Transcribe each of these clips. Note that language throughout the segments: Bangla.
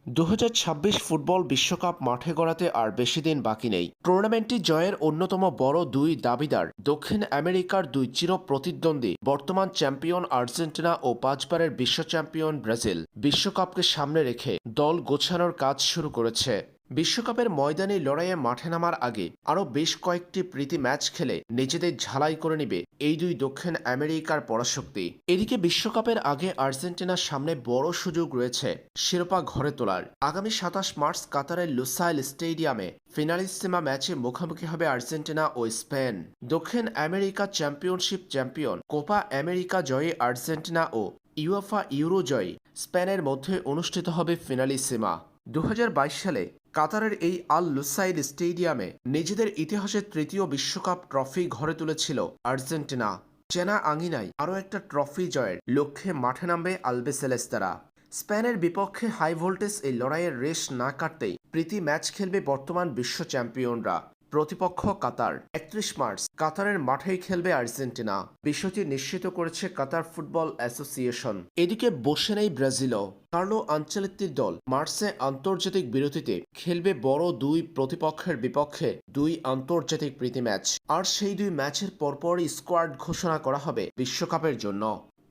2026 ফুটবল বিশ্বকাপ মাঠে গড়াতে আর বেশি দিন বাকি নেই। টুর্নামেন্টটি জয়ের অন্যতম বড় দুই দাবিদার দক্ষিণ আমেরিকার দুই চির প্রতিদ্বন্দ্বী বর্তমান চ্যাম্পিয়ন আর্জেন্টিনা ও 5বারের বিশ্ব চ্যাম্পিয়ন ব্রাজিল। বিশ্বকাপকে সামনে রেখে দল গোছানোর কাজ শুরু করেছে। বিশ্বকাপের ময়দানি লড়াইয়ে মাঠে নামার আগে আরও বেশ কয়েকটি প্রীতি ম্যাচ খেলে নিজেদের ঝালাই করে নিবে এই দুই দক্ষিণ আমেরিকার পরাশক্তি। এদিকে বিশ্বকাপের আগে আর্জেন্টিনার সামনে বড় সুযোগ রয়েছে শিরোপা ঘরে তোলার। আগামী 27 মার্চ কাতারের লুসাইল স্টেডিয়ামে ফিনালিসিমা ম্যাচে মুখোমুখি হবে আর্জেন্টিনা ও স্পেন। দক্ষিণ America championship champion Copa America জয়ী আর্জেন্টিনা ও ইউএফা ইউরো জয়ী স্পেনের মধ্যে অনুষ্ঠিত হবে ফিনালিসিমা। 2022 সালে কাতারের এই আল লুসাইল স্টেডিয়ামে নিজেদের ইতিহাসের তৃতীয় বিশ্বকাপ ট্রফি ঘরে তুলেছিল আর্জেন্টিনা। চেনা আঙিনায় আরও একটা ট্রফি জয়ের লক্ষ্যে মাঠে নামবে আলবিসেলেস্তারা। স্পেনের বিপক্ষে হাই ভোল্টেজ এই লড়াইয়ের রেশ না কাটতেই প্রীতি ম্যাচ খেলবে বর্তমান বিশ্ব চ্যাম্পিয়নরা। প্রতিপক্ষ কাতার। 31 মার্চ কাতারের মাঠেই খেলবে আর্জেন্টিনা। বিষয়টি নিশ্চিত করেছে কাতার ফুটবল অ্যাসোসিয়েশন। এদিকে বসে নেই ব্রাজিলও। কার্লো আনচেলত্তির দল মার্চে আন্তর্জাতিক বিরতিতে খেলবে বড় দুই প্রতিপক্ষের বিপক্ষে দুই আন্তর্জাতিক প্রীতি ম্যাচ। আর সেই দুই ম্যাচের পরপরই স্কোয়াড ঘোষণা করা হবে বিশ্বকাপের জন্য।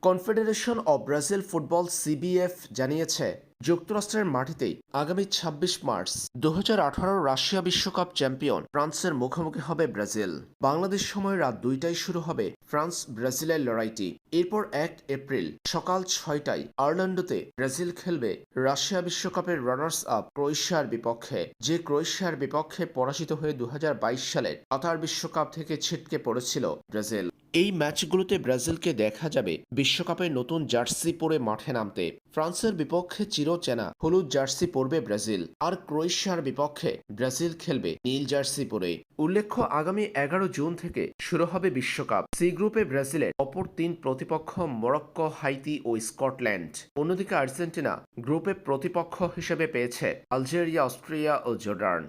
Confederation of Brazil football CBF জানিয়েছে, যুক্তরাষ্ট্রের মাটিতেই আগামী 26 মার্চ 2018 রাশিয়া বিশ্বকাপ চ্যাম্পিয়ন ফ্রান্সের মুখোমুখি হবে ব্রাজিল। বাংলাদেশ সময় রাত 2টায় শুরু হবে ফ্রান্স ব্রাজিলের লড়াইটি। এরপর 1 এপ্রিল সকাল 6টায় অরল্যান্ডোতে ব্রাজিল খেলবে রাশিয়া বিশ্বকাপের রানার্স আপ ক্রোয়েশিয়ার বিপক্ষে, যে ক্রোয়েশিয়ার বিপক্ষে পরাজিত হয়ে 2022 সালের কাতার বিশ্বকাপ থেকে ছিটকে পড়েছিল ব্রাজিল। এই ম্যাচগুলোতে ব্রাজিলকে দেখা যাবে বিশ্বকাপে নতুন জার্সি পরে মাঠে নামতে। ফ্রান্সের বিপক্ষে চিরচেনা হলুদ জার্সি পরবে ব্রাজিল, আর ক্রোয়েশিয়ার বিপক্ষে ব্রাজিল খেলবে নীল জার্সি পরে। উল্লেখ্য, আগামী 11 জুন থেকে শুরু হবে বিশ্বকাপ। সি গ্রুপে ব্রাজিলের অপর 3 প্রতিপক্ষ মরক্কো, হাইতি ও স্কটল্যান্ড। অন্যদিকে আর্জেন্টিনা গ্রুপে প্রতিপক্ষ হিসেবে পেয়েছে আলজেরিয়া, অস্ট্রিয়া ও জর্ডান।